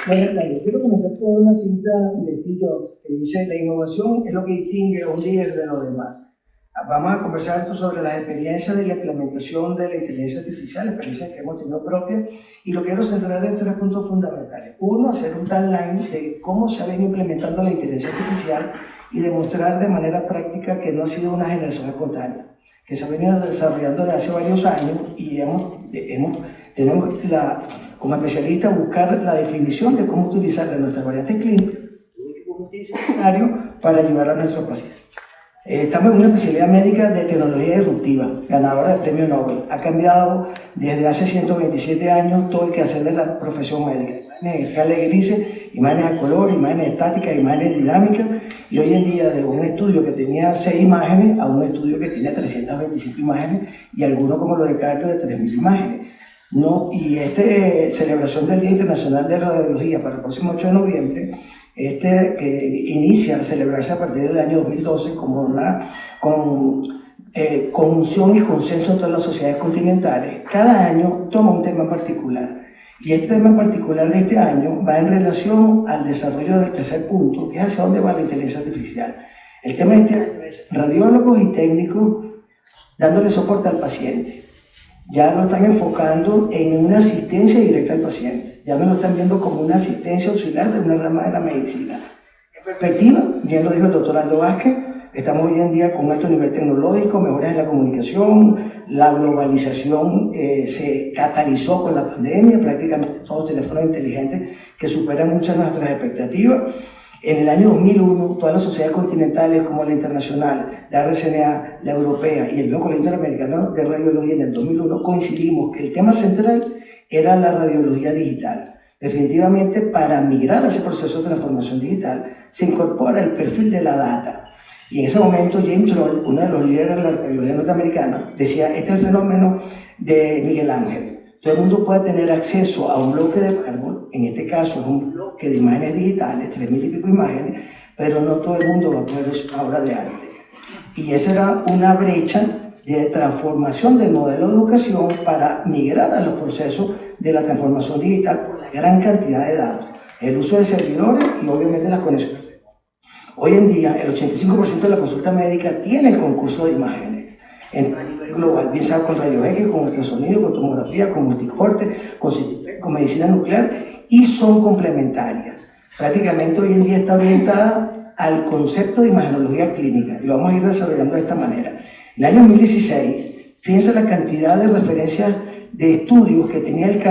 Bueno, yo quiero comenzar con una cita de Steve Jobs que dice: la innovación es lo que distingue a un líder de los demás. Vamos a conversar esto sobre las experiencias de la implementación de la inteligencia artificial, experiencias que hemos tenido propias, y lo quiero centrar en tres puntos fundamentales. Uno, hacer un timeline de cómo se ha venido implementando la inteligencia artificial y demostrar de manera práctica que no ha sido una generación espontánea, que se ha venido desarrollando desde hace varios años y tenemos como especialistas buscar la definición de cómo utilizar nuestras variantes clínicas, un equipo multidisciplinario para ayudar a nuestros pacientes. Estamos en una especialidad médica de tecnología disruptiva, ganadora del premio Nobel. Ha cambiado desde hace 127 años todo el quehacer de la profesión médica. Imágenes en escala de grises, imágenes a color, imágenes estáticas, imágenes dinámicas, y hoy en día de un estudio que tenía 6 imágenes a un estudio que tiene 325 imágenes y algunos como los de cardio de 3.000 imágenes. No, y celebración del Día Internacional de Radiología para el próximo 8 de noviembre, que inicia a celebrarse a partir del año 2012 como una conjunción y consenso en todas las sociedades continentales, cada año toma un tema en particular. Y este tema en particular de este año va en relación al desarrollo del tercer punto, que es hacia dónde va la inteligencia artificial. El tema de este año es radiólogos y técnicos dándole soporte al paciente. Ya lo están enfocando en una asistencia directa al paciente. Ya no lo están viendo como una asistencia auxiliar de una rama de la medicina. En perspectiva, bien lo dijo el doctor Aldo Vázquez, estamos hoy en día con un alto nivel tecnológico, mejoras en la comunicación, la globalización se catalizó con la pandemia, prácticamente todos teléfonos inteligentes que superan muchas de nuestras expectativas. En el año 2001, todas las sociedades continentales como la internacional, la RCNA, la europea y el mismo Colegio Interamericano de Radiología en el 2001 coincidimos que el tema central era la radiología digital. Definitivamente, para migrar a ese proceso de transformación digital, se incorpora el perfil de la data. Y en ese momento, James Roll, uno de los líderes de la radiología norteamericana, decía: este es el fenómeno de Miguel Ángel. Todo el mundo puede tener acceso a un bloque de mármol, en este caso es un bloque de imágenes digitales, 3.000 y pico imágenes, pero no todo el mundo va a poder usar una obra de arte. Y esa era una brecha de transformación del modelo de educación para migrar a los procesos de la transformación digital por la gran cantidad de datos, el uso de servidores y obviamente las conexiones. Hoy en día, el 85% de la consulta médica tiene el concurso de imágenes a nivel global, bien sea con rayos X, con ultrasonido, con tomografía, con multicorte, con medicina nuclear, y son complementarias. Prácticamente hoy en día está orientada al concepto de imagenología clínica y lo vamos a ir desarrollando de esta manera. En el año 2016, fíjense la cantidad de referencias de estudios que tenía el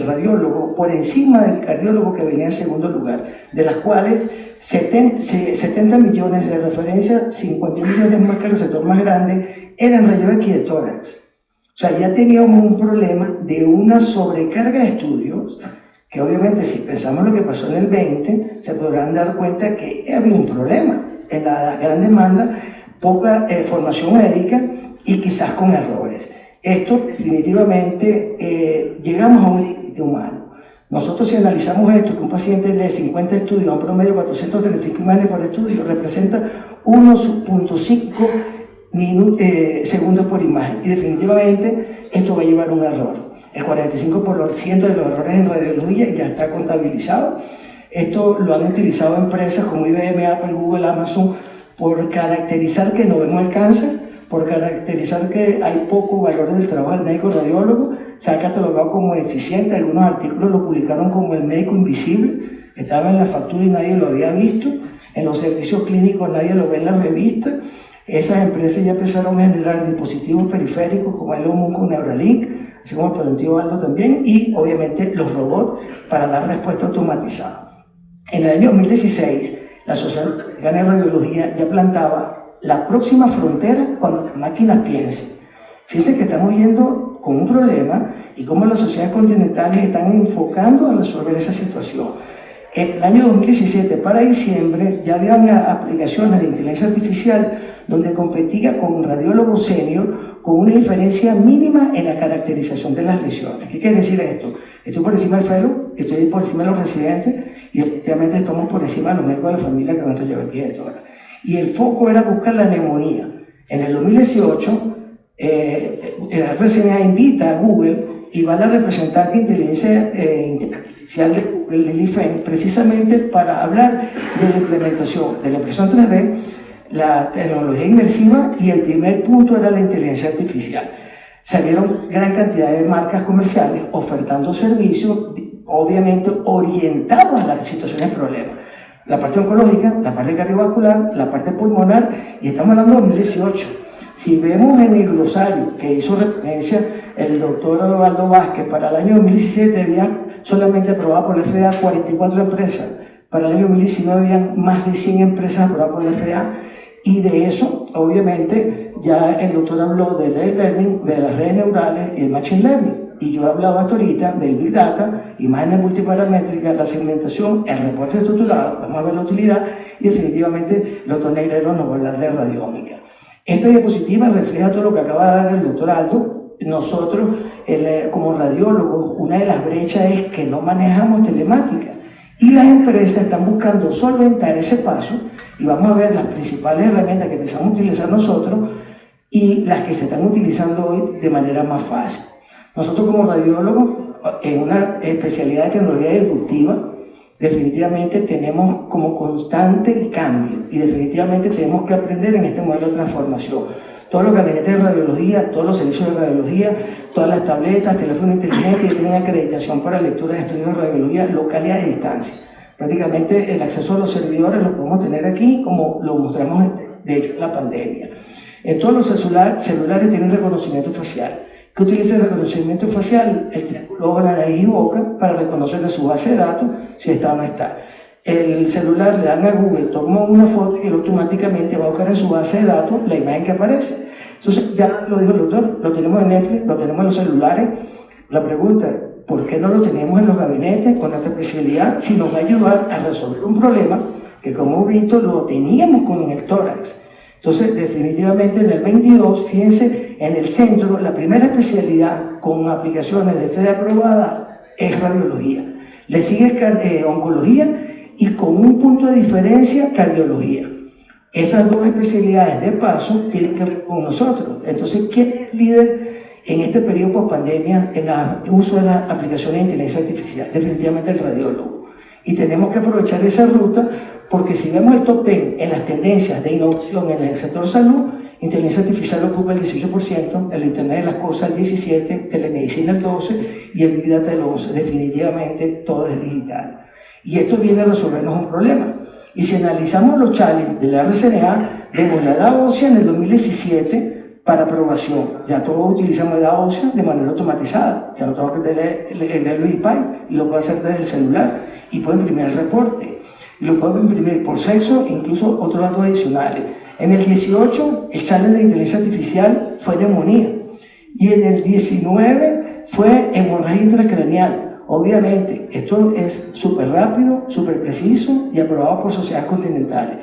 radiólogo por encima del cardiólogo que venía en segundo lugar, de las cuales 70 millones de referencias, 50 millones más que el receptor más grande, eran rayos X de tórax. O sea, ya teníamos un problema de una sobrecarga de estudios, que obviamente si pensamos lo que pasó en el 20, se podrán dar cuenta que había un problema en la gran demanda, poca formación médica y quizás con errores. Esto definitivamente llegamos a un límite humano. Nosotros si analizamos esto, que un paciente lee 50 estudios a un promedio de 435 imágenes por estudio, representa 1.5 segundos por imagen, y definitivamente esto va a llevar a un error. El 45% de los errores en radiología ya está contabilizado. Esto lo han utilizado empresas como IBM, Apple, Google, Amazon, por caracterizar que no vemos el cáncer, por caracterizar que hay poco valor del trabajo del médico radiólogo. Se ha catalogado como eficiente, algunos artículos lo publicaron como el médico invisible, estaba en la factura y nadie lo había visto, en los servicios clínicos nadie lo ve en la revista. Esas empresas ya empezaron a generar dispositivos periféricos como el Elon con Neuralink, así como el preventivo Aldo también, y obviamente los robots para dar respuesta automatizada. En el año 2016, la Sociedad Americana de Radiología ya plantaba la próxima frontera cuando las máquinas piensen. Fíjense que estamos yendo con un problema y cómo las sociedades continentales están enfocando a resolver esa situación. En el año 2017, para diciembre, ya habían aplicaciones de inteligencia artificial donde competía con un radiólogo senior con una diferencia mínima en la caracterización de las lesiones. ¿Qué quiere decir esto? Estoy por encima del fellow, estoy por encima de los residentes y efectivamente estamos por encima de los médicos de la familia que van a llevar aquí de todas. Y el foco era buscar la neumonía. En el 2018, la RCNA invita a Google y va la representante de inteligencia artificial del IFEM precisamente para hablar de la implementación de la impresión 3D, la tecnología inmersiva, y el primer punto era la inteligencia artificial. Salieron gran cantidad de marcas comerciales ofertando servicios, obviamente orientados a las situaciones de problemas. La parte oncológica, la parte cardiovascular, la parte pulmonar, y estamos hablando de 2018. Si vemos en el glosario que hizo referencia el doctor Osvaldo Vázquez, para el año 2017 habían solamente aprobado por la FDA 44 empresas, para el año 2019 habían más de 100 empresas aprobadas por la FDA, y de eso, obviamente, ya el doctor habló del Deep Learning, de las redes neurales y el Machine Learning. Y yo he hablado hasta ahorita del Big Data, imágenes multiparamétricas, la segmentación, el reporte estructurado, vamos a ver la utilidad, y definitivamente el doctor Negrero nos va a hablar de radiómica. Esta diapositiva refleja todo lo que acaba de dar el doctor Aldo. Nosotros, como radiólogos, una de las brechas es que no manejamos telemática. Y las empresas están buscando solventar ese paso, y vamos a ver las principales herramientas que empezamos a utilizar nosotros y las que se están utilizando hoy de manera más fácil. Nosotros como radiólogos, en una especialidad de tecnología disruptiva, definitivamente tenemos como constante el cambio y definitivamente tenemos que aprender en este modelo de transformación. Todos los gabinetes de radiología, todos los servicios de radiología, todas las tabletas, teléfonos inteligentes que tienen acreditación para lectura de estudios de radiología local y a distancia. Prácticamente el acceso a los servidores lo podemos tener aquí, como lo mostramos de hecho en la pandemia. En todos los celulares tienen reconocimiento facial. ¿Qué utiliza el reconocimiento facial? El triángulo ojo, nariz y boca para reconocer de su base de datos si está o no está. El celular le dan a Google, toma una foto y él automáticamente va a buscar en su base de datos la imagen que aparece. Entonces, ya lo dijo el doctor, lo tenemos en Netflix, lo tenemos en los celulares. La pregunta, ¿por qué no lo tenemos en los gabinetes con nuestra especialidad? Si nos va a ayudar a resolver un problema que, como hemos visto, lo teníamos con el tórax. Entonces, definitivamente en el 22, fíjense, en el centro, la primera especialidad con aplicaciones de FDA aprobada es radiología. Le sigue oncología y con un punto de diferencia, cardiología. Esas dos especialidades de paso tienen que ver con nosotros. Entonces, ¿quién es el líder en este periodo post-pandemia en el uso de las aplicaciones de inteligencia artificial? Definitivamente el radiólogo. Y tenemos que aprovechar esa ruta, porque si vemos el top 10 en las tendencias de innovación en el sector salud, inteligencia artificial ocupa el 18%, el Internet de las Cosas el 17%, telemedicina el 12% y el Big Data el 11%. Definitivamente todo es digital. Y esto viene a resolvernos un problema. Y si analizamos los challenges de la RCNA, vemos la edad ósea en el 2017 para aprobación. Ya todos utilizamos edad ósea de manera automatizada. Ya no tengo que leer el IPAI y lo puedo hacer desde el celular. Y puedo imprimir el reporte. Y lo puedo imprimir por sexo, incluso otros datos adicionales. En el 18, el challenge de inteligencia artificial fue neumonía. Y en el 19 fue hemorragia intracraneal. Obviamente, esto es súper rápido, súper preciso y aprobado por sociedades continentales.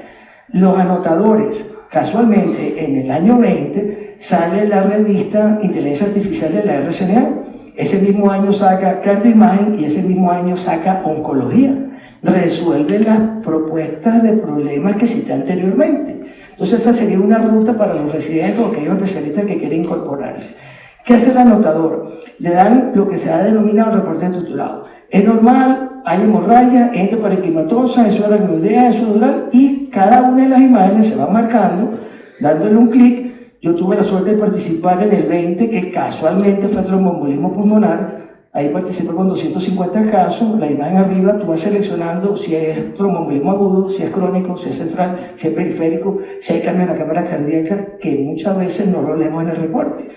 Los anotadores, casualmente, en el año 20 sale la revista Inteligencia Artificial de la RCNA. Ese mismo año saca cardioimagen y ese mismo año saca oncología. Resuelve las propuestas de problemas que cité anteriormente. Entonces, esa sería una ruta para los residentes o aquellos especialistas que quieren incorporarse. ¿Qué hace el anotador? Le dan lo que se ha denominado reporte estructurado. Es normal, hay hemorragia, endoparenquimatosa, eso es aracnoidea, eso es dural, y cada una de las imágenes se va marcando, dándole un clic. Yo tuve la suerte de participar en el 20, que casualmente fue tromboembolismo pulmonar. Ahí participé con 250 casos. La imagen arriba, tú vas seleccionando si es tromboembolismo agudo, si es crónico, si es central, si es periférico, si hay cambio en la cámara cardíaca, que muchas veces no lo leemos en el reporte.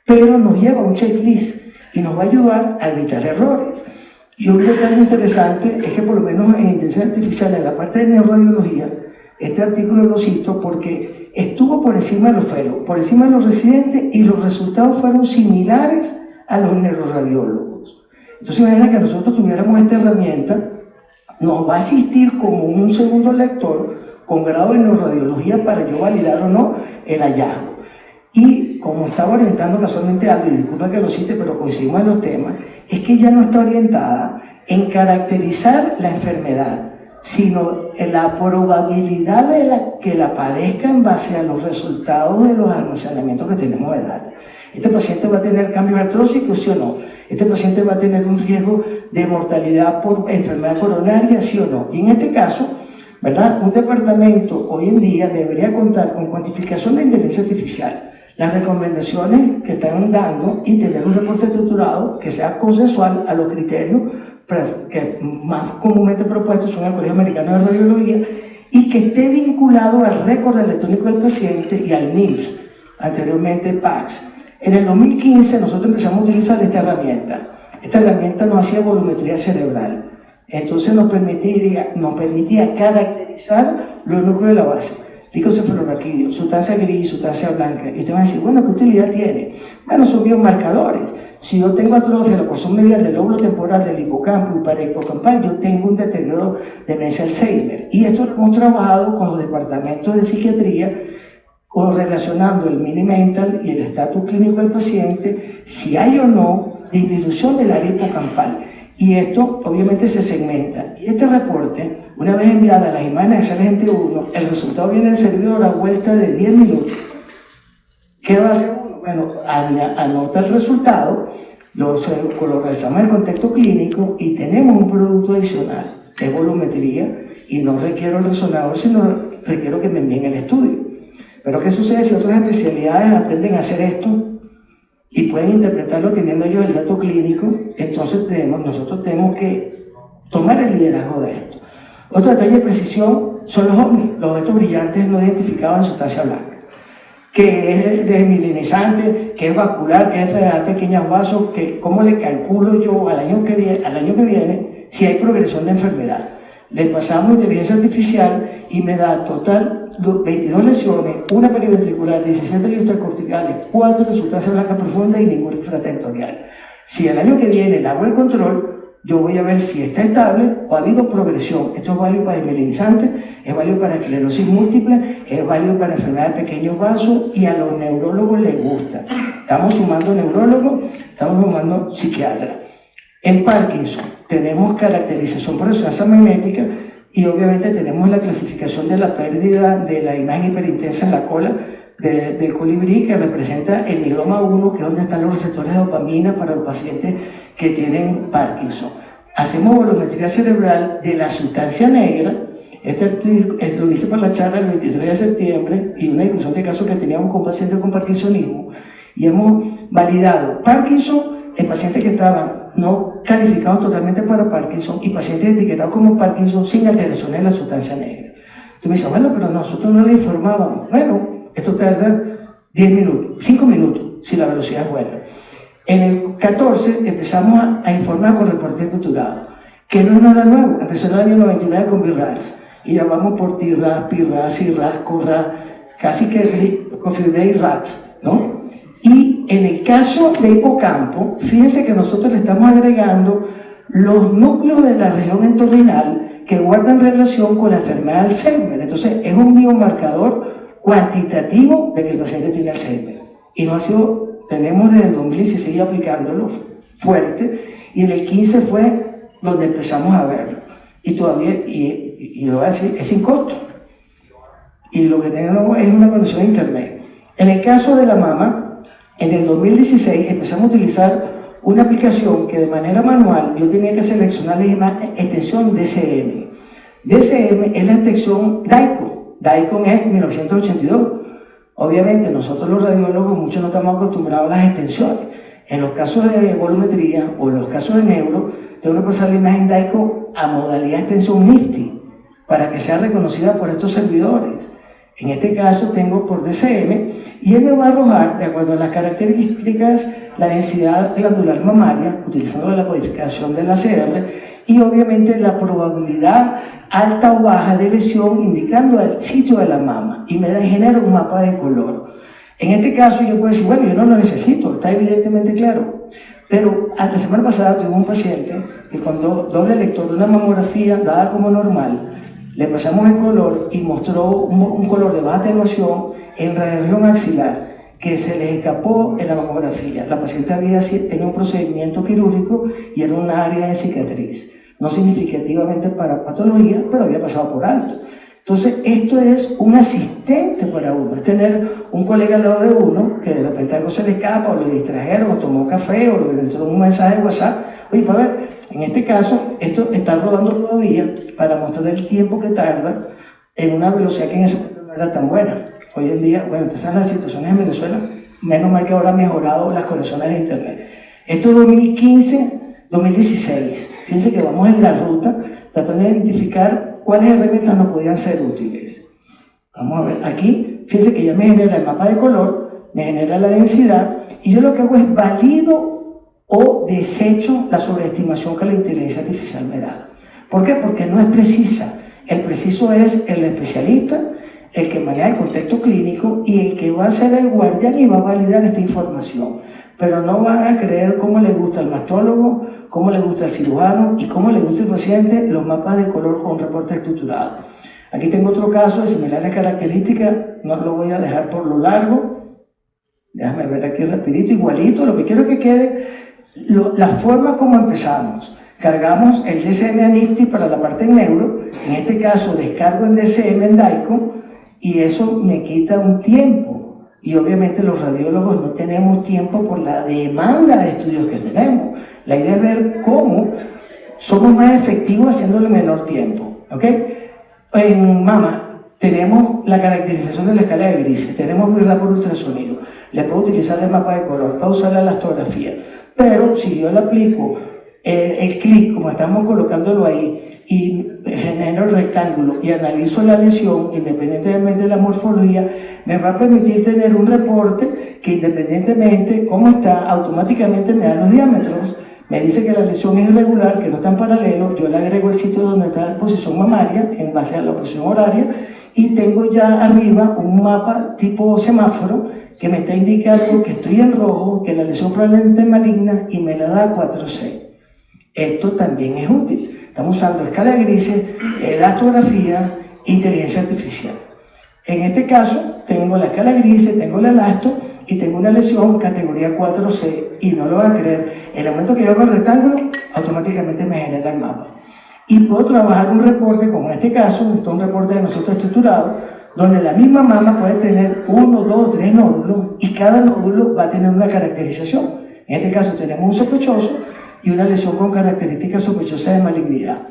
Pero nos lleva a un checklist y nos va a ayudar a evitar errores. Y un detalle interesante es que por lo menos en inteligencia artificial, en la parte de neuroradiología, este artículo lo cito porque estuvo por encima de los fellows, por encima de los residentes, y los resultados fueron similares a los neuroradiólogos. Entonces imagina que nosotros tuviéramos esta herramienta, nos va a asistir como un segundo lector con grado de neuroradiología para yo validar o no el hallazgo. Y como estaba orientando casualmente algo, y disculpa que lo cite, pero coincidimos en los temas, es que ya no está orientada en caracterizar la enfermedad, sino en la probabilidad de que la padezca en base a los resultados de los almacenamientos que tenemos de datos. Este paciente va a tener cambios artrósicos, sí o no. este paciente va a tener un riesgo de mortalidad por enfermedad coronaria, sí o no. Y en este caso, ¿verdad? Un departamento hoy en día debería contar con cuantificación de inteligencia artificial, las recomendaciones que están dando y tener un reporte estructurado que sea consensual a los criterios que más comúnmente propuestos son el Colegio Americano de Radiología y que esté vinculado al récord electrónico del paciente y al NIMS, anteriormente PACS. En el 2015 nosotros empezamos a utilizar esta herramienta. Esta herramienta nos hacía volumetría cerebral. Entonces nos permitía caracterizar los núcleos de la base. Licocefalorraquídeo, sustancia gris, sustancia blanca. Y usted va a decir, bueno, ¿qué utilidad tiene? Bueno, son biomarcadores. Si yo tengo atrofia de la porción medial del lóbulo temporal del hipocampo y parahipocampal, yo tengo un deterioro de demencia Alzheimer. Y esto lo hemos trabajado con los departamentos de psiquiatría, relacionando el mini-mental y el estatus clínico del paciente, si hay o no disminución del área hipocampal. Y esto obviamente se segmenta. Y este reporte, una vez enviada las imágenes de Gente 1, el resultado viene del servidor a vuelta de 10 minutos. ¿Qué va a hacer uno? Bueno, anota el resultado, lo realizamos en el contexto clínico y tenemos un producto adicional, que es volumetría, y no requiero el resonador, sino requiero que me envíen el estudio. Pero ¿qué sucede si otras especialidades aprenden a hacer esto y pueden interpretarlo teniendo ellos el dato clínico? Entonces nosotros tenemos que tomar el liderazgo de esto. Otro detalle de precisión son los ovnis, los objetos brillantes no identificados en sustancia blanca, que es desmilinizante, que es vascular, que es enfermedad de pequeños vasos, que cómo le calculo yo al año que viene si hay progresión de enfermedad. Le pasamos inteligencia artificial y me da total 22 lesiones, una periventricular, 16 periventriculares, 4 de sustancia blanca profunda y ninguna infratentorial. Si el año que viene le hago el control, yo voy a ver si está estable o ha habido progresión. Esto es válido para desmilinizantes, es válido para esclerosis múltiple, es válido para enfermedades de pequeños vasos y a los neurólogos les gusta. Estamos sumando neurólogos, estamos sumando psiquiatras. En Parkinson tenemos caracterización por resonancia magnética y obviamente tenemos la clasificación de la pérdida de la imagen hiperintensa en la cola del colibrí, que representa el migroma 1, que es donde están los receptores de dopamina para los pacientes que tienen Parkinson. Hacemos volumetría cerebral de la sustancia negra. Lo hice para la charla el 23 de septiembre y una discusión de casos que teníamos con pacientes con parkinsonismo, y hemos validado Parkinson en pacientes que estaban no calificados totalmente para Parkinson y pacientes etiquetados como Parkinson sin alteraciones en la sustancia negra. Tú me dices, bueno, pero nosotros no le informábamos. Bueno, esto tarda 10 minutos, 5 minutos, si la velocidad es buena. En el 14 empezamos a informar con reporte estructurado, que no es nada nuevo. Empezó en el año 99 con BIRATS, y ya vamos por TIRAS, PIRAS, CIRAS, CORRAS, casi que COFIBRE y RATS, ¿no? Y en el caso de hipocampo, fíjense que nosotros le estamos agregando los núcleos de la región entorrinal que guardan relación con la enfermedad de Alzheimer. Entonces, es un biomarcador cuantitativo de que el paciente tiene Alzheimer. Y no ha sido, tenemos desde el 2016 aplicándolo fuerte, y en el 15 fue donde empezamos a verlo. Y todavía, y lo voy a decir, es sin costo. Y lo que tenemos es una conexión a internet. En el caso de la mama, en el 2016 empezamos a utilizar una aplicación que de manera manual yo tenía que seleccionar la extensión DCM. DCM es la extensión DICOM. DICOM es 1982. Obviamente nosotros los radiólogos muchos no estamos acostumbrados a las extensiones. En los casos de volumetría o en los casos de neuro, tengo que pasar la imagen DICOM a modalidad de extensión NIFTY para que sea reconocida por estos servidores. En este caso tengo por DCM y él me va a arrojar, de acuerdo a las características, la densidad glandular mamaria, utilizando la codificación del ACR, y obviamente la probabilidad alta o baja de lesión, indicando el sitio de la mama, y me genera un mapa de color. En este caso yo puedo decir, bueno, yo no lo necesito, está evidentemente claro. Pero la semana pasada tuve un paciente que con doble lector de una mamografía dada como normal, le pasamos el color y mostró un color de baja atenuación en la región axilar que se les escapó en la mamografía. La paciente había tenido un procedimiento quirúrgico y era un área de cicatriz, no significativamente para patología, pero había pasado por alto. Entonces, esto es un asistente para uno, es tener un colega al lado de uno que de repente algo se le escapa, o lo distrajeron, o tomó café, o le entró un mensaje de WhatsApp. Oye, para ver, en este caso, esto está rodando todavía para mostrar el tiempo que tarda en una velocidad que en ese momento no era tan buena. Hoy en día, bueno, ustedes saben las situaciones en Venezuela, menos mal que ahora han mejorado las conexiones de internet. Esto es 2015-2016. Fíjense que vamos en la ruta tratando de identificar cuáles herramientas nos podrían ser útiles. Vamos a ver, aquí, fíjense que ya me genera el mapa de color, me genera la densidad, y yo lo que hago es valido o desecho la sobreestimación que la inteligencia artificial me da. ¿Por qué? Porque no es precisa. El preciso es el especialista, el que maneja el contexto clínico y el que va a ser el guardián y va a validar esta información. Pero no van a creer cómo le gusta al mastólogo, cómo le gusta al cirujano y cómo le gusta al paciente los mapas de color con reporte estructurado. Aquí tengo otro caso de similares características, no lo voy a dejar por lo largo. Déjame ver aquí rapidito, igualito. Lo que quiero que quede, la forma como empezamos. Cargamos el DCM a NIFTY para la parte en neuro, en este caso descargo en DCM en DICOM, y eso me quita un tiempo. Y obviamente los radiólogos no tenemos tiempo por la demanda de estudios que tenemos. La idea es ver cómo somos más efectivos haciéndole menor tiempo. ¿Ok? En mama tenemos la caracterización de la escala de grises, tenemos verla por ultrasonido, le puedo utilizar el mapa de color, puedo usar la elastografía, pero si yo le aplico el clic, como estamos colocándolo ahí, y genero el rectángulo y analizo la lesión, independientemente de la morfología, me va a permitir tener un reporte que independientemente de cómo está, automáticamente me da los diámetros, me dice que la lesión es irregular, que no está en paralelo, yo le agrego el sitio donde está la posición mamaria en base a la posición horaria y tengo ya arriba un mapa tipo semáforo que me está indicando que estoy en rojo, que la lesión probablemente es maligna y me la da 4C. Esto también es útil. Estamos usando escala de grises, elastografía, inteligencia artificial. En este caso, tengo la escala de grises, tengo el elasto y tengo una lesión categoría 4C y no lo van a creer. El momento que yo hago el rectángulo, automáticamente me genera el mapa. Y puedo trabajar un reporte, como en este caso, un reporte de nosotros estructurado, donde la misma mama puede tener 1, 2, 3 nódulos y cada nódulo va a tener una caracterización. En este caso tenemos un sospechoso y una lesión con características sospechosas de malignidad.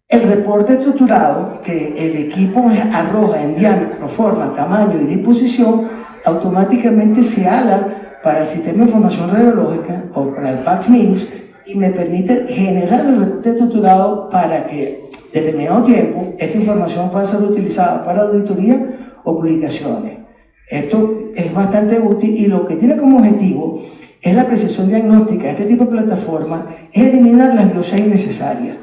El reporte estructurado que el equipo arroja en diámetro, forma, tamaño y disposición, automáticamente se ala para el sistema de información radiológica o para el PACS-MIMS y me permite generar el reporte estructurado para que en determinado tiempo esa información pueda ser utilizada para auditoría o publicaciones. Esto es bastante útil y lo que tiene como objetivo es la precisión diagnóstica de este tipo de plataforma, es eliminar las biopsias innecesarias,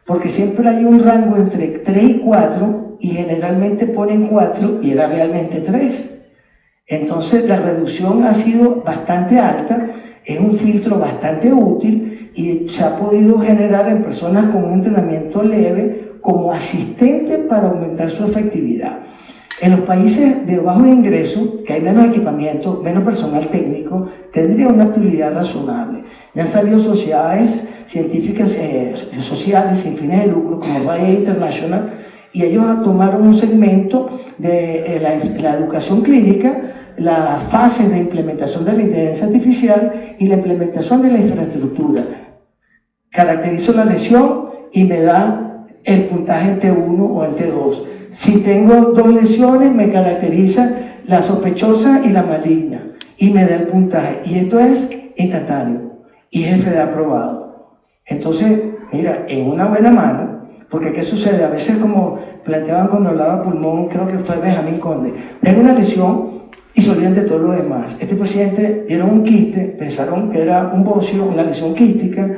porque siempre hay un rango entre 3 y 4 y generalmente ponen 4 y era realmente 3. Entonces la reducción ha sido bastante alta, es un filtro bastante útil y se ha podido generar en personas con un entrenamiento leve como asistente para aumentar su efectividad. En los países de bajo ingreso, que hay menos equipamiento, menos personal técnico, tendría una utilidad razonable. Ya han salido sociedades científicas sociales sin fines de lucro, como Raya International, y ellos tomaron un segmento de la educación clínica, las fases de implementación de la inteligencia artificial y la implementación de la infraestructura. Caracterizo la lesión y me da el puntaje en T1 o en T2. Si tengo 2 lesiones, me caracteriza la sospechosa y la maligna y me da el puntaje. Y esto es instantáneo y es FDA aprobado. Entonces, mira, en una buena mano, porque ¿qué sucede? A veces, como planteaban cuando hablaba pulmón, creo que fue Benjamín Conde, ven una lesión y se olvidan de todo lo demás. Este paciente vieron un quiste, pensaron que era un bocio, una lesión quística,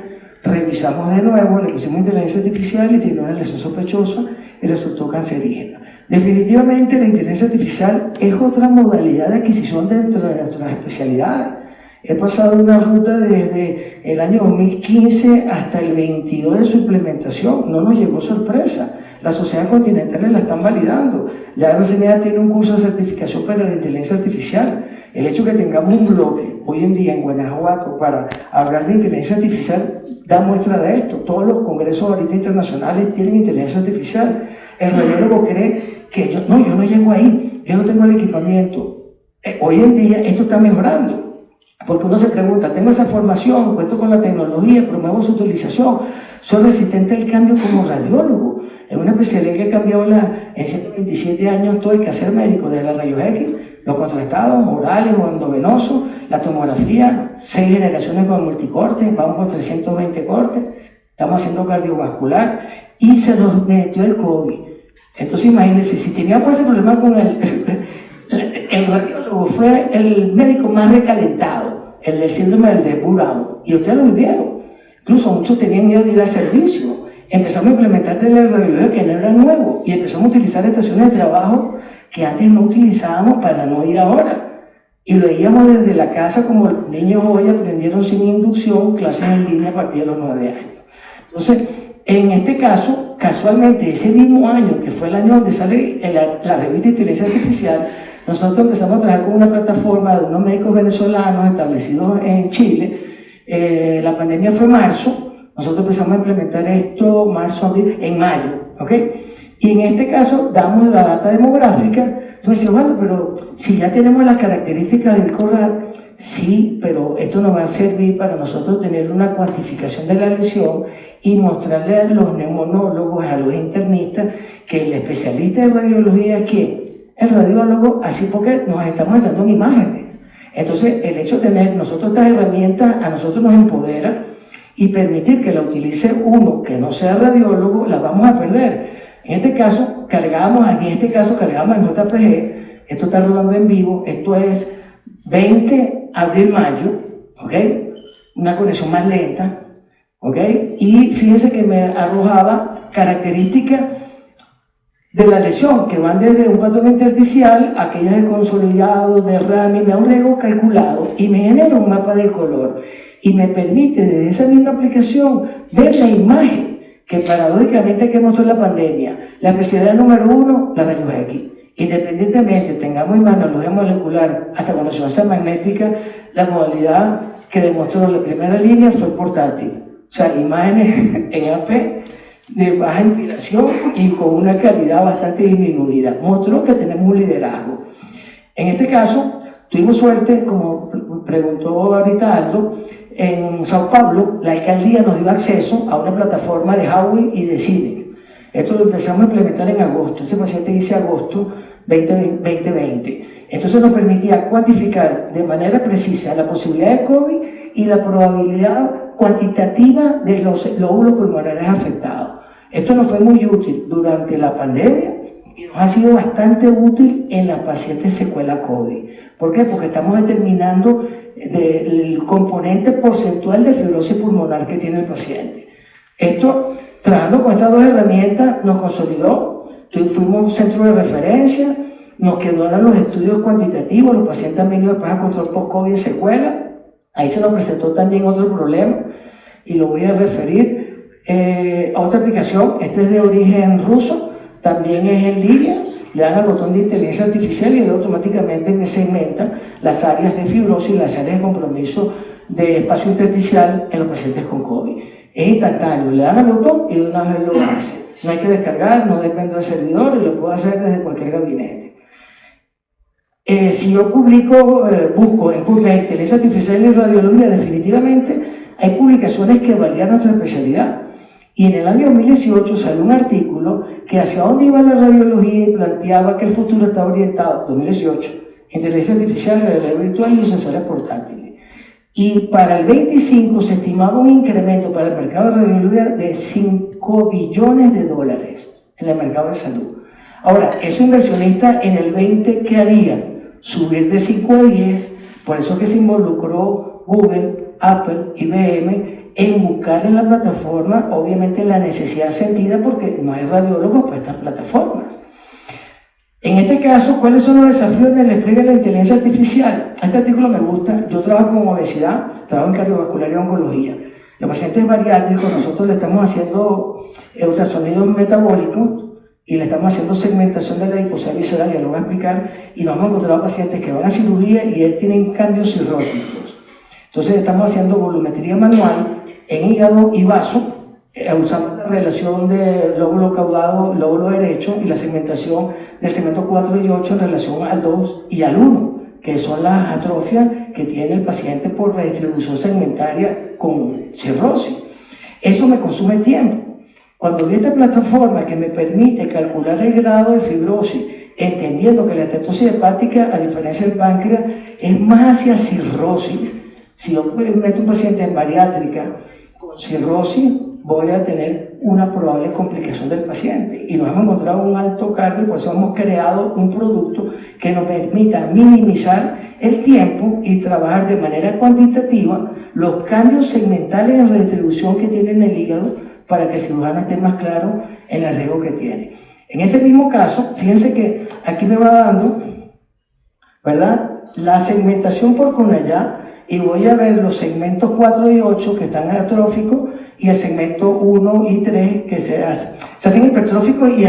revisamos de nuevo, le pusimos inteligencia artificial y tiene una lesión sospechosa y resultó cancerígena. Definitivamente la inteligencia artificial es otra modalidad de adquisición dentro de nuestras especialidades. He pasado una ruta desde el año 2015 hasta el 22 de su implementación, no nos llegó sorpresa. Las sociedades continentales la están validando. La RCNA tiene un curso de certificación para la inteligencia artificial. El hecho de que tengamos un bloque hoy en día en Guanajuato para hablar de inteligencia artificial da muestra de esto. Todos los congresos ahorita internacionales tienen inteligencia artificial. El radiólogo cree que yo no llego ahí, yo no tengo el equipamiento. Hoy en día esto está mejorando, porque uno se pregunta, tengo esa formación, cuento con la tecnología, promuevo su utilización, soy resistente al cambio como radiólogo. Es una especialidad que ha cambiado en 127 años todo el quehacer médico, desde la rayos X, los contrastados, orales o endovenosos, la tomografía, 6 generaciones con multicorte, vamos por 320 cortes, estamos haciendo cardiovascular y se nos metió el COVID. Entonces imagínense, si teníamos ese problema con el radiólogo fue el médico más recalentado, el del síndrome del depurado, y ustedes lo vivieron. Incluso muchos tenían miedo de ir al servicio. Empezamos a implementar teleradiología que no era nuevo y empezamos a utilizar estaciones de trabajo que antes no utilizábamos para no ir ahora. Y lo veíamos desde la casa como los niños hoy aprendieron sin inducción, clases en línea a partir de los 9 años. Entonces, en este caso, casualmente, ese mismo año, que fue el año donde sale la revista Inteligencia Artificial, nosotros empezamos a trabajar con una plataforma de unos médicos venezolanos establecidos en Chile. La pandemia fue marzo. Nosotros empezamos a implementar esto marzo, abril, en mayo, ¿ok? Y en este caso damos la data demográfica. Entonces, bueno, pero si ya tenemos las características del corral, sí, pero esto nos va a servir para nosotros tener una cuantificación de la lesión y mostrarle a los neumonólogos, a los internistas, que el especialista de radiología es quién. El radiólogo, así porque nos estamos dando imágenes. Entonces, el hecho de tener nosotros estas herramientas, a nosotros nos empodera, y permitir que la utilice uno que no sea radiólogo, la vamos a perder. En este caso, cargamos en JPG, esto está rodando en vivo, esto es 20 abril-mayo, ¿ok? Una conexión más lenta, ¿ok? Y fíjense que me arrojaba características de la lesión, que van desde un patrón intersticial, aquellas de consolidado, derrame, me da un riesgo calculado y me genera un mapa de color. Y me permite desde esa misma aplicación ver la imagen que paradójicamente que mostró la pandemia. La especialidad número 1, la rayos X. Independientemente tengamos imagenología molecular hasta con resonancia magnética, la modalidad que demostró la primera línea fue portátil. O sea, imágenes en AP de baja inspiración y con una calidad bastante disminuida. Mostró que tenemos un liderazgo. En este caso, tuvimos suerte, como preguntó ahorita Aldo, en Sao Paulo, la alcaldía nos dio acceso a una plataforma de Huawei y de Civic. Esto lo empezamos a implementar en agosto. Ese paciente dice agosto 2020. Entonces nos permitía cuantificar de manera precisa la posibilidad de COVID y la probabilidad cuantitativa de los lóbulos pulmonares afectados. Esto nos fue muy útil durante la pandemia y nos ha sido bastante útil en las pacientes secuela COVID. ¿Por qué? Porque estamos determinando el componente porcentual de fibrosis pulmonar que tiene el paciente. Esto, trabajando con estas dos herramientas, nos consolidó. Fuimos un centro de referencia, nos quedaron los estudios cuantitativos, los pacientes han venido después a control post-COVID en secuela. Ahí se nos presentó también otro problema y lo voy a referir a otra aplicación. Este es de origen ruso, también es en línea. Le dan al botón de inteligencia artificial y él automáticamente me segmenta las áreas de fibrosis y las áreas de compromiso de espacio intersticial en los pacientes con COVID. Es instantáneo, le dan al botón y de una vez lo hace. No hay que descargar, no depende del servidor y lo puedo hacer desde cualquier gabinete. Si yo busco en PubMed inteligencia artificial y radiología, definitivamente hay publicaciones que validan nuestra especialidad. Y en el año 2018 salió un artículo que hacia dónde iba la radiología y planteaba que el futuro estaba orientado, 2018, inteligencia artificial, realidad virtual y sensores portátiles. Y para el 25 se estimaba un incremento para el mercado de radiología de 5 billones de dólares en el mercado de salud. Ahora, esos inversionistas en el 20, ¿qué harían? Subir de 5 a 10, por eso que se involucró Google, Apple, IBM, en buscar en la plataforma, obviamente la necesidad sentida porque no hay radiólogos para estas plataformas. En este caso, ¿cuáles son los desafíos del despliegue de la inteligencia artificial? Este artículo me gusta. Yo trabajo con obesidad, trabajo en cardiovascular y oncología. Los pacientes bariátricos, nosotros le estamos haciendo ultrasonidos metabólicos y le estamos haciendo segmentación de la adiposidad visceral, ya lo voy a explicar, y nos hemos encontrado pacientes que van a cirugía y tienen cambios cirróticos. Entonces estamos haciendo volumetría manual en hígado y vaso, usando la relación de lóbulo caudado, lóbulo derecho y la segmentación del segmento 4 y 8 en relación al 2 y al 1, que son las atrofias que tiene el paciente por redistribución segmentaria con cirrosis. Eso me consume tiempo. Cuando vi esta plataforma que me permite calcular el grado de fibrosis, entendiendo que la estenosis hepática, a diferencia del páncreas, es más hacia cirrosis. Si yo meto un paciente en bariátrica con cirrosis, voy a tener una probable complicación del paciente. Y nos hemos encontrado un alto cargo y por eso hemos creado un producto que nos permita minimizar el tiempo y trabajar de manera cuantitativa los cambios segmentales en redistribución que tiene en el hígado para que el cirujano esté más claro en el riesgo que tiene. En ese mismo caso, fíjense que aquí me va dando, ¿verdad?, la segmentación por CONALLA, y voy a ver los segmentos 4 y 8 que están atróficos y el segmento 1 y 3 que se hacen hipertróficos y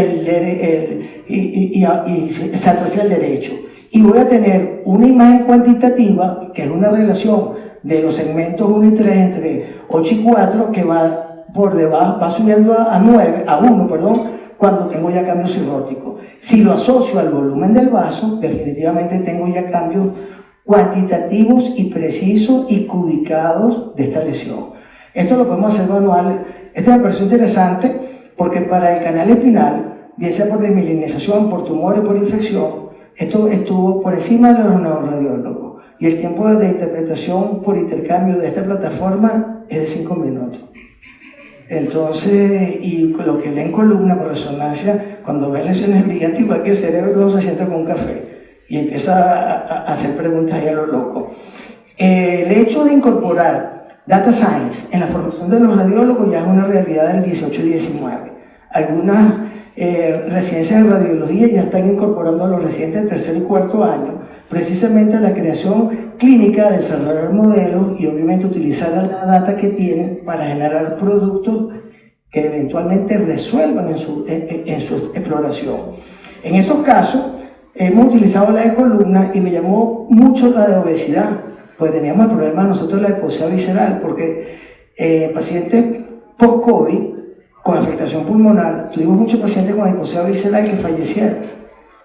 se atrofia el derecho. Y voy a tener una imagen cuantitativa, que es una relación de los segmentos 1 y 3 entre 8 y 4, que va por debajo, va subiendo a 1, cuando tengo ya cambios cirróticos. Si lo asocio al volumen del vaso, definitivamente tengo ya cambios cuantitativos y precisos y cubicados de esta lesión. Esto lo podemos hacer manual. Esto me pareció interesante porque para el canal espinal, bien sea por desmielinización, por tumor o por infección, esto estuvo por encima de los neuroradiólogos. Y el tiempo de interpretación por intercambio de esta plataforma es de 5 minutos. Entonces, y con lo que leen columna por resonancia, cuando ven lesiones brillantes, igual que el cerebro, uno se sienta con un café y empieza a hacer preguntas ahí a lo loco. El hecho de incorporar Data Science en la formación de los radiólogos ya es una realidad del 18 y 19. Algunas residencias de radiología ya están incorporando a los residentes de tercer y cuarto año precisamente la creación clínica, desarrollar modelos y obviamente utilizar la data que tienen para generar productos que eventualmente resuelvan en su exploración. En esos casos hemos utilizado la de columna y me llamó mucho la de obesidad, pues teníamos el problema nosotros de la adiposidad visceral, porque pacientes post-COVID con afectación pulmonar, tuvimos muchos pacientes con adiposidad visceral que fallecieron.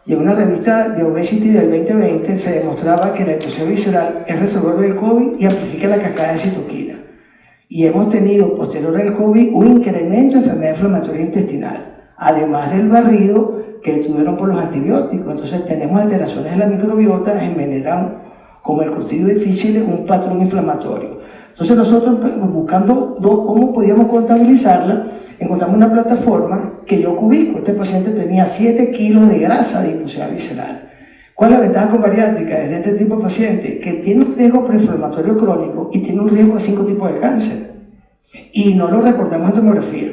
Y en una revista de Obesity del 2020 se demostraba que la adiposidad visceral es reservorio del COVID y amplifica la cascada de citoquina. Y hemos tenido, posterior al COVID, un incremento de enfermedad inflamatoria intestinal, además del barrido que tuvieron por los antibióticos. Entonces tenemos alteraciones en la microbiota que generan, como el curtido difícil, un patrón inflamatorio. Entonces nosotros, buscando cómo podíamos contabilizarla, encontramos una plataforma que yo cubico. Este paciente tenía 7 kilos de grasa de adiposidad visceral. ¿Cuál es la ventaja con bariátrica de este tipo de paciente? Que tiene un riesgo preinflamatorio crónico y tiene un riesgo de 5 tipos de cáncer. Y no lo reportamos en tomografía,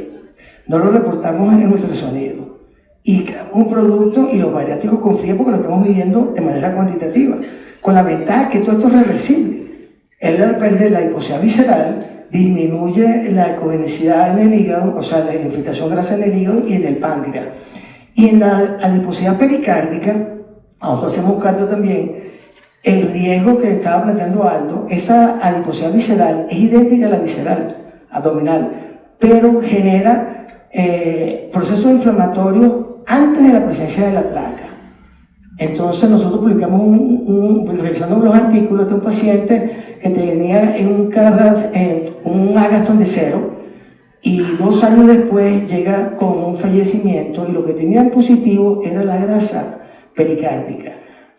no lo reportamos en ultrasonido. Y creamos un producto y los bariátricos confían porque lo estamos midiendo de manera cuantitativa. Con la ventaja que todo esto es reversible. Él, al perder la adiposidad visceral, disminuye la ecogenicidad en el hígado, o sea, la infiltración grasa en el hígado y en el páncreas. Y en la adiposidad pericárdica, nosotros hacemos cardio también, el riesgo que estaba planteando Aldo, esa adiposidad visceral es idéntica a la visceral abdominal, pero genera procesos inflamatorios antes de la presencia de la placa. Entonces nosotros publicamos revisando los artículos de un paciente que tenía en un Agaston de 0 y 2 años después llega con un fallecimiento y lo que tenía en positivo era la grasa pericárdica.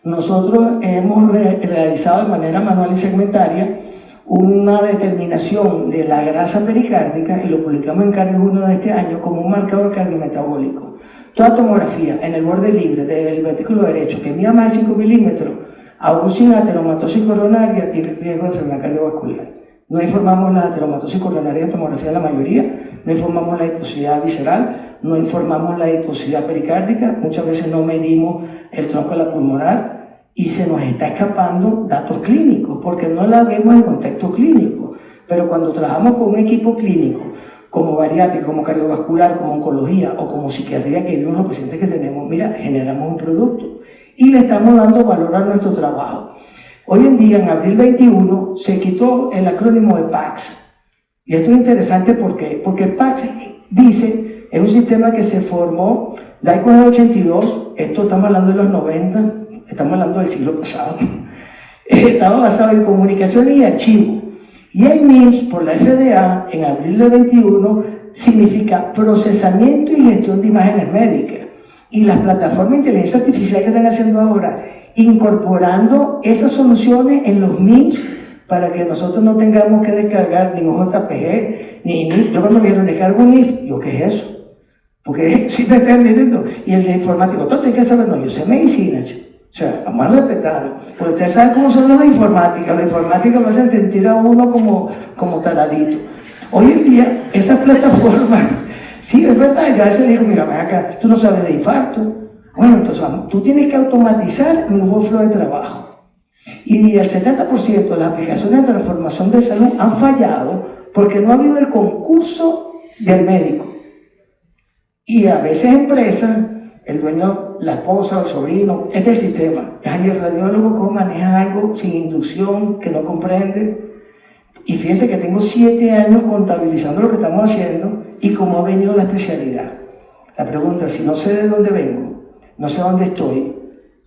Nosotros hemos realizado de manera manual y segmentaria una determinación de la grasa pericárdica y lo publicamos en Cardio 1 de este año como un marcador cardiometabólico. Toda tomografía en el borde libre del ventrículo derecho que mida más de 5 milímetros, aún sin ateromatosis coronaria, tiene riesgo de enfermedad cardiovascular. No informamos la ateromatosis coronaria en tomografía en la mayoría, no informamos la adiposidad visceral, no informamos la adiposidad pericárdica, muchas veces no medimos el tronco de la pulmonar y se nos está escapando datos clínicos porque no la vemos en contexto clínico. Pero cuando trabajamos con un equipo clínico, como bariátrica, como cardiovascular, como oncología o como psiquiatría que vimos los pacientes que tenemos, mira, generamos un producto y le estamos dando valor a nuestro trabajo. Hoy en día, en abril 21, se quitó el acrónimo de PACS. Y esto es interesante porque PACS dice, es un sistema que se formó, DAICO es de 82, esto estamos hablando de los 90, estamos hablando del siglo pasado, estaba basado en comunicaciones y archivos. Y el MIMS, por la FDA, en abril del 21, significa procesamiento y gestión de imágenes médicas. Y las plataformas de inteligencia artificial que están haciendo ahora, incorporando esas soluciones en los MIMS para que nosotros no tengamos que descargar ni un JPG, ni yo cuando me descargo un NIF, yo, ¿qué es eso? Porque si me están entendiendo. Y el de informático, tú tienes que saber, no, yo sé medicina, o sea, vamos a respetarlo. Porque ustedes saben cómo son los de informática. Los informáticos lo hacen sentir a uno como taradito. Hoy en día, esas plataformas, sí, es verdad, yo a veces digo, mira, ven acá, tú no sabes de infarto. Bueno, entonces vamos, tú tienes que automatizar un workflow de trabajo. Y el 70% de las aplicaciones de transformación de salud han fallado porque no ha habido el concurso del médico. Y a veces empresas, el dueño, la esposa, el sobrino, este es el sistema. Hay el radiólogo que maneja algo sin inducción, que no comprende. Y fíjense que tengo 7 años contabilizando lo que estamos haciendo y cómo ha venido la especialidad. La pregunta, si no sé de dónde vengo, no sé dónde estoy,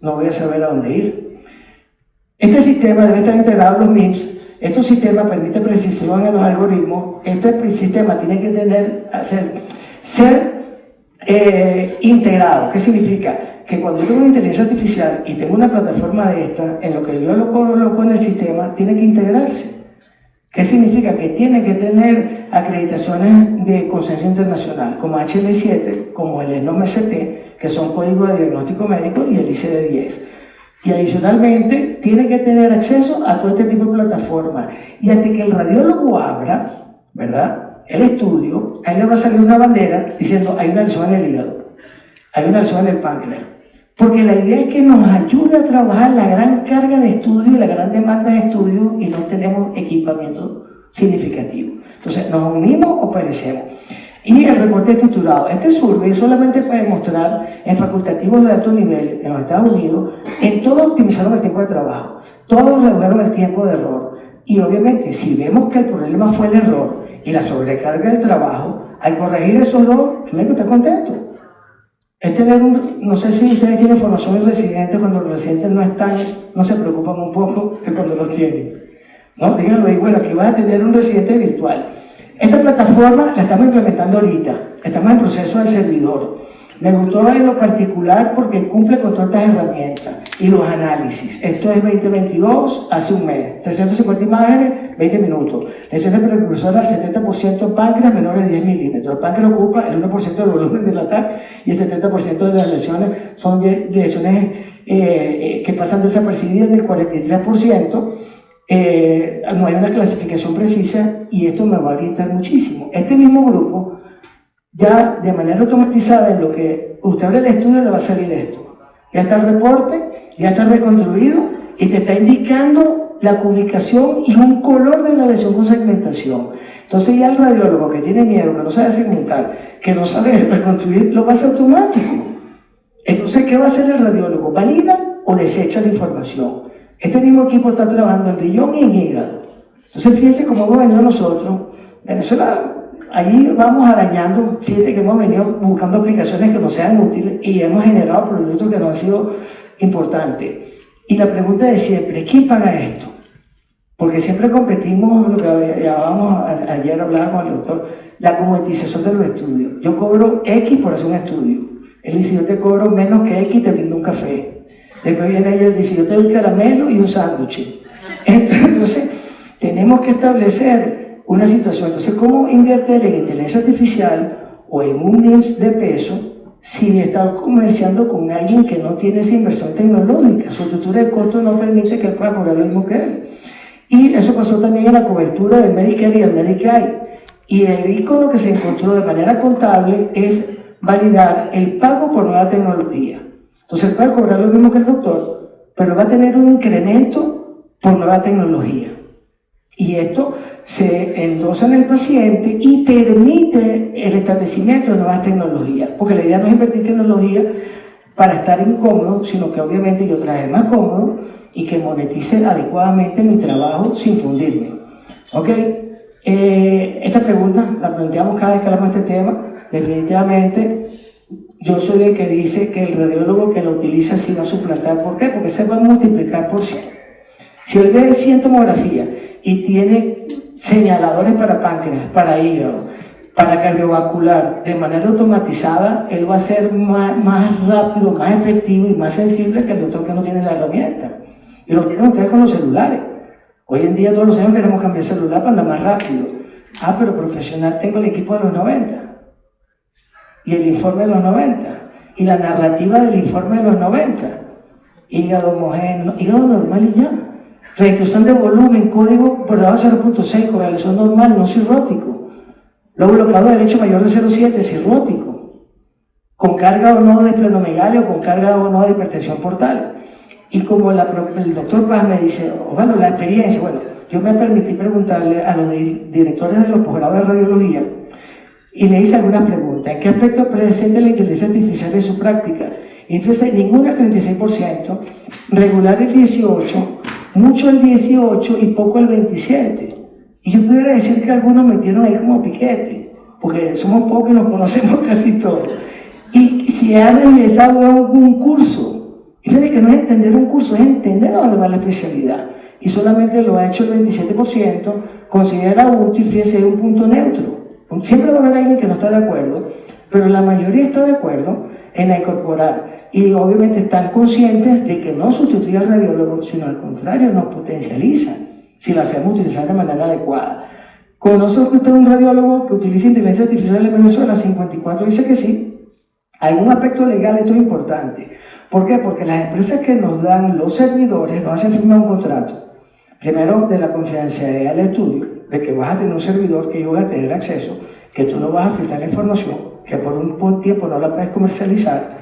no voy a saber a dónde ir. Este sistema debe estar integrado en los MIMS. Este sistema permite precisión en los algoritmos. Este sistema tiene que ser integrado. ¿Qué significa? Que cuando yo tengo una inteligencia artificial y tengo una plataforma de esta, en lo que yo lo coloco en el sistema, tiene que integrarse. ¿Qué significa? Que tiene que tener acreditaciones de consenso internacional, como HL7, como el ENOM-ST, que son códigos de diagnóstico médico, y el ICD-10. Y adicionalmente, tiene que tener acceso a todo este tipo de plataformas. Y hasta que el radiólogo abra, ¿verdad?, el estudio, a él le va a salir una bandera diciendo, hay una lesión en el hígado, hay una lesión en el páncreas. Porque la idea es que nos ayude a trabajar la gran carga de estudio y la gran demanda de estudio y no tenemos equipamiento significativo. Entonces, ¿nos unimos o perecemos? Y el reporte estructurado. Este survey solamente puede mostrar en facultativos de alto nivel en los Estados Unidos, en todo optimizaron el tiempo de trabajo, todos redujeron el tiempo de error. Y obviamente, si vemos que el problema fue el error y la sobrecarga del trabajo, al corregir esos dos, el médico está contento. Es tener no sé si ustedes tienen formación en residentes, cuando los residentes no están, no se preocupan un poco que cuando los tienen. ¿No? Díganlo ahí, bueno, aquí vas a tener un residente virtual. Esta plataforma la estamos implementando ahorita, estamos en proceso de servidor. Me gustó en lo particular porque cumple con todas estas herramientas y los análisis. Esto es 2022, hace un mes. 350 imágenes, 20 minutos. Lesiones precursoras, 70% páncreas menores de 10 milímetros. El páncreas ocupa el 1% del volumen del ataque y el 70% de las lesiones son lesiones que pasan desapercibidas del 43%. No hay una clasificación precisa y esto me va a orientar muchísimo. Este mismo grupo, ya de manera automatizada, en lo que usted abre el estudio le va a salir esto. Ya está el reporte, ya está reconstruido y te está indicando la ubicación y un color de la lesión con segmentación. Entonces ya el radiólogo que tiene miedo, que no sabe segmentar, que no sabe reconstruir, lo va a hacer automático. Entonces, ¿qué va a hacer el radiólogo? ¿Valida o desecha la información? Este mismo equipo está trabajando en riñón y en hígado. Entonces, fíjense cómo hemos venido nosotros. Venezuela, ahí vamos arañando. Fíjense que hemos venido buscando aplicaciones que nos sean útiles y hemos generado productos que nos han sido importantes. Y la pregunta es siempre, ¿quién paga esto? Porque siempre competimos, lo que ayer hablaba con el doctor, la comoditización de los estudios. Yo cobro X por hacer un estudio. Él dice, yo te cobro menos que X y te brindo un café. Después viene ella y dice, yo te doy caramelo y un sándwich. Entonces, tenemos que establecer una situación. Entonces, ¿cómo invertir en inteligencia artificial o en un MIMS de peso si está comerciando con alguien que no tiene esa inversión tecnológica? Su estructura de costo no permite que él pueda cobrar lo mismo que él. Y eso pasó también en la cobertura del Medicare y el Medicaid. Y el icono que se encontró de manera contable es validar el pago por nueva tecnología. Entonces puede cobrar lo mismo que el doctor, pero va a tener un incremento por nueva tecnología. Y esto se endosa en el paciente y permite el establecimiento de nuevas tecnologías, porque la idea no es invertir tecnología para estar incómodo, sino que obviamente yo traje más cómodo y que monetice adecuadamente mi trabajo sin fundirme. ¿Ok? Esta pregunta la planteamos cada vez que hablamos de este tema. Definitivamente, yo soy el que dice que el radiólogo que lo utiliza sí va a suplantar. ¿Por qué? Porque se va a multiplicar por 100. Si él ve 100 tomografías y tiene señaladores para páncreas, para hígado, para cardiovascular, de manera automatizada, él va a ser más rápido, más efectivo y más sensible que el doctor que no tiene la herramienta. Y lo tienen ustedes con los celulares. Hoy en día todos los años queremos cambiar el celular para andar más rápido. Ah, pero profesional, tengo el equipo de los 90. Y el informe de los 90. Y la narrativa del informe de los 90. Hígado homogéneo, hígado normal y ya. Reducción de volumen, código por debajo de 0.6, correlación normal, no cirrótico. Luego bloqueado derecho mayor de 0.7, cirrótico. Con carga o no de esplenomegalia o con carga o no de hipertensión portal. Y como el doctor Paz me dice, bueno, la experiencia, bueno, yo me permití preguntarle a los directores de los posgrados de radiología y le hice algunas preguntas. ¿En qué aspecto presente la inteligencia artificial en su práctica? Y fíjese, ninguna el 36%, regular el 18%, mucho el 18% y poco el 27%. Y yo pudiera decir que algunos metieron ahí como piquete, porque somos pocos y nos conocemos casi todos. Y si ha realizado un curso, y fíjate que no es entender un curso, es entender a dónde va la especialidad. Y solamente lo ha hecho el 27%, considera útil, fíjese, es un punto neutro. Siempre va a haber alguien que no está de acuerdo, pero la mayoría está de acuerdo en la incorporar. Y obviamente están conscientes de que no sustituye al radiólogo, sino al contrario, nos potencializa si la hacemos utilizar de manera adecuada. ¿Conoce usted un radiólogo que utiliza inteligencia artificial en Venezuela? 54 dice que sí. ¿Algún aspecto legal? Esto es importante. ¿Por qué? Porque las empresas que nos dan los servidores nos hacen firmar un contrato. Primero, de la confidencialidad del estudio, de que vas a tener un servidor que ellos van a tener acceso, que tú no vas a filtrar la información, que por un tiempo no la puedes comercializar,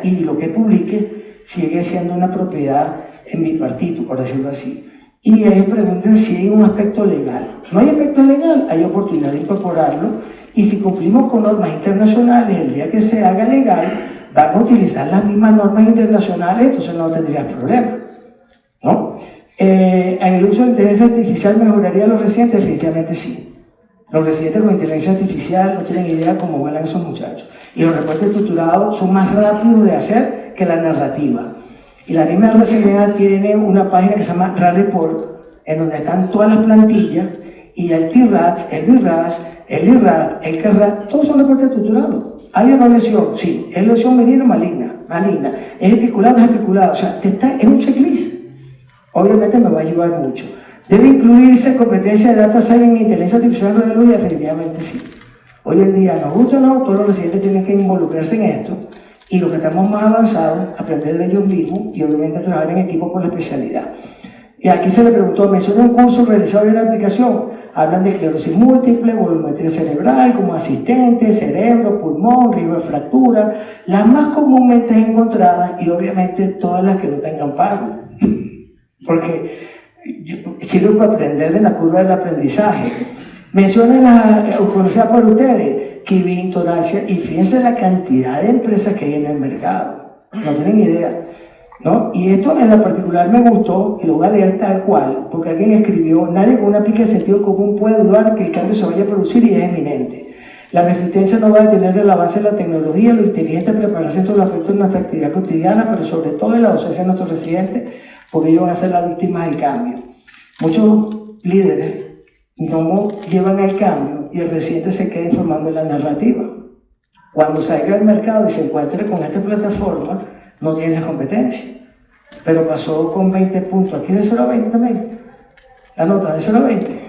y lo que publique sigue siendo una propiedad en mi partido, por decirlo así. Y ellos preguntan si hay un aspecto legal. No hay aspecto legal, hay oportunidad de incorporarlo, y si cumplimos con normas internacionales, el día que se haga legal, van a utilizar las mismas normas internacionales, entonces no tendrías problema, ¿no? ¿El uso de inteligencia artificial mejoraría a los residentes? Definitivamente sí. Los residentes con inteligencia artificial no tienen idea cómo vuelan esos muchachos. Y los reportes estructurados son más rápidos de hacer que la narrativa. Y la misma RCNA tiene una página que se llama RAD Report, en donde están todas las plantillas, y el TRAT, el BRAS, el IRAT, el CARRAT, todos son reportes estructurados. ¿Hay una lesión? Sí. ¿Es lesión benigna o maligna? Maligna. ¿Es especulada o no es especulada? O sea, es un checklist. Obviamente me va a ayudar mucho. ¿Debe incluirse competencia de data science en inteligencia artificial en radiología? Definitivamente sí. Hoy en día, nos gusta o no, todos los residentes tienen que involucrarse en esto, y los que estamos más avanzados, aprender de ellos mismos y obviamente trabajar en equipo por la especialidad. Y aquí se le preguntó, menciona un curso realizado en una aplicación. Hablan de esclerosis múltiple, volumetría cerebral, como asistente, cerebro, pulmón, riesgo de fractura, las más comúnmente encontradas y obviamente todas las que no tengan pago. Porque sirve para aprender de la curva del aprendizaje. Mencionen la conocida por ustedes, Kibin, Toracia, y fíjense la cantidad de empresas que hay en el mercado. No tienen idea, ¿no? Y esto en la particular me gustó, y lo voy a leer tal cual, porque alguien escribió, nadie con una pica de sentido común puede dudar que el cambio se vaya a producir y es eminente. La resistencia no va a detener el avance de la tecnología, lo inteligente es prepararse en todos los aspectos de nuestra actividad cotidiana, pero sobre todo en la docencia de nuestros residentes, porque ellos van a ser las víctimas del cambio. Muchos líderes no llevan el cambio y el residente se queda informando en la narrativa. Cuando salga al mercado y se encuentre con esta plataforma, no tiene la competencia. Pero pasó con 20 puntos. Aquí de 0 a 20 también. La nota de 0 a 20.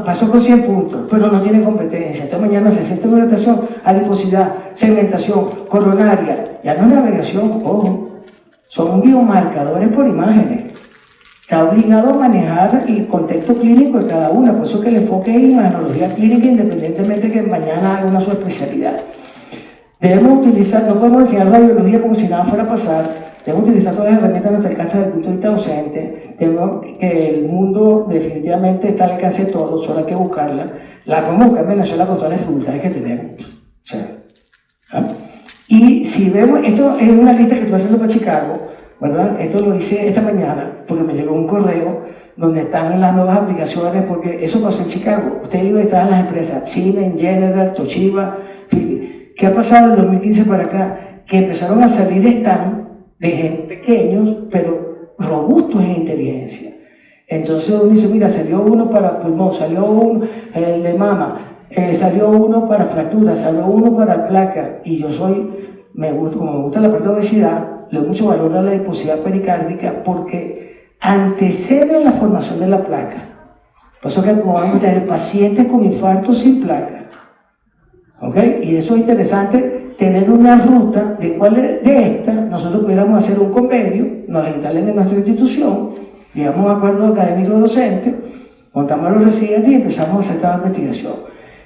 Pasó con 100 puntos, pero no tiene competencia. Esta mañana se siente una estación, adiposidad, segmentación, coronaria. Ya no es navegación, ojo. Son biomarcadores por imágenes. Está obligado a manejar el contexto clínico de cada una, por eso que el enfoque es imagenología clínica, independientemente de que mañana haga una subespecialidad. Debemos utilizar, no podemos enseñar radiología como si nada fuera a pasar, debemos utilizar todas las herramientas a nuestro alcance desde el punto de vista docente, tenemos que el mundo definitivamente está al alcance de todos, solo hay que buscarla, la podemos buscar en Venezuela con todas las dificultades que tenemos. O sea, ¿ah? Y si vemos, esto es una lista que estoy haciendo para Chicago, ¿verdad? Esto lo hice esta mañana porque me llegó un correo donde están las nuevas aplicaciones, porque eso pasó en Chicago. Usted iba a estar en las empresas Siemens, General, Toshiba, Philips. ¿Qué ha pasado del 2015 para acá? Que empezaron a salir stands de gente pequeños, pero robustos en inteligencia. Entonces uno dice, mira, salió uno para pulmón, salió uno el de mama, salió uno para fractura, salió uno para placa, y yo como me gusta la parte de obesidad, le doy mucho valor a la adiposidad pericárdica porque antecede la formación de la placa. Por eso que vamos a tener pacientes con infarto sin placa. ¿Ok? Y eso es interesante, tener una ruta de cuál de estas nosotros pudiéramos hacer un convenio, nos la instalen en nuestra institución, llegamos a un acuerdo académico-docente, montamos a los residentes y empezamos a hacer esta investigación.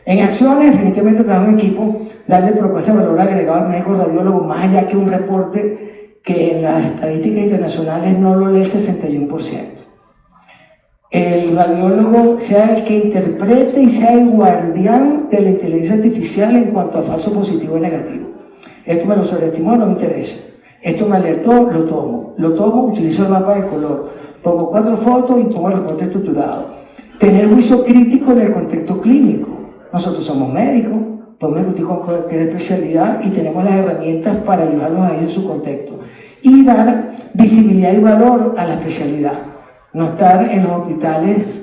En acciones, definitivamente trabajo en equipo, darle propuesta de valor agregado al médico radiólogo, más allá que un reporte que en las estadísticas internacionales no lo lee el 61%. El radiólogo sea el que interprete y sea el guardián de la inteligencia artificial en cuanto a falso positivo y negativo. Esto me lo sobreestimó, no me interesa. Esto me alertó, lo tomo, utilizo el mapa de color, pongo 4 fotos y pongo el reporte estructurado. Tener juicio crítico en el contexto clínico. Nosotros somos médicos, podemos discutir con cualquier especialidad y tenemos las herramientas para ayudarlos a ellos en su contexto. Y dar visibilidad y valor a la especialidad. No estar en los hospitales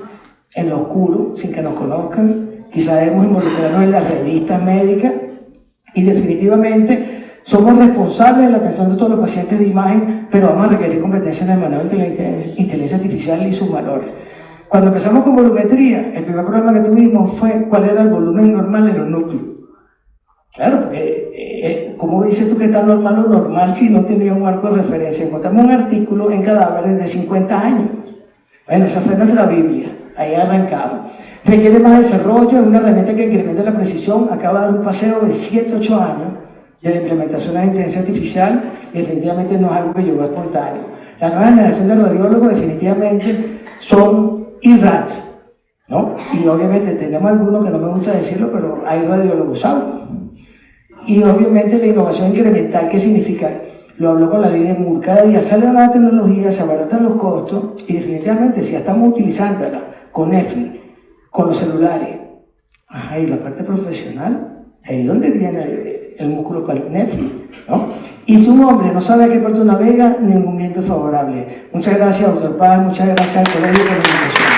en lo oscuro, sin que nos conozcan. Quizás debemos involucrarnos en las revistas médicas y definitivamente somos responsables de la atención de todos los pacientes de imagen, pero vamos a requerir competencias en el manejo de la inteligencia artificial y sus valores. Cuando empezamos con volumetría, el primer problema que tuvimos fue cuál era el volumen normal en los núcleos. Claro, porque ¿cómo dices tú que está normal o normal si no tenía un marco de referencia? Encontramos un artículo en cadáveres de 50 años. Bueno, esa fue nuestra Biblia, ahí arrancamos. Requiere más desarrollo, es una herramienta que incrementa la precisión, acaba de dar un paseo de 7-8 años de la implementación de la inteligencia artificial y definitivamente no es algo que llegó espontáneo. La nueva generación de radiólogos definitivamente son IRATs, ¿no? Y obviamente tenemos algunos que no me gusta decirlo, pero hay radiólogos autos. Y obviamente la innovación incremental, ¿qué significa? Lo hablo con la ley de Moore, cada día sale una nueva tecnología, se abaratan los costos y definitivamente si ya estamos utilizándola con Netflix, con los celulares, y la parte profesional, ahí es donde viene el músculo para Netflix, ¿no? Y si un hombre no sabe a qué puerto navega, ningún viento favorable. Muchas gracias, doctor Paz, muchas gracias al colegio por la invitación.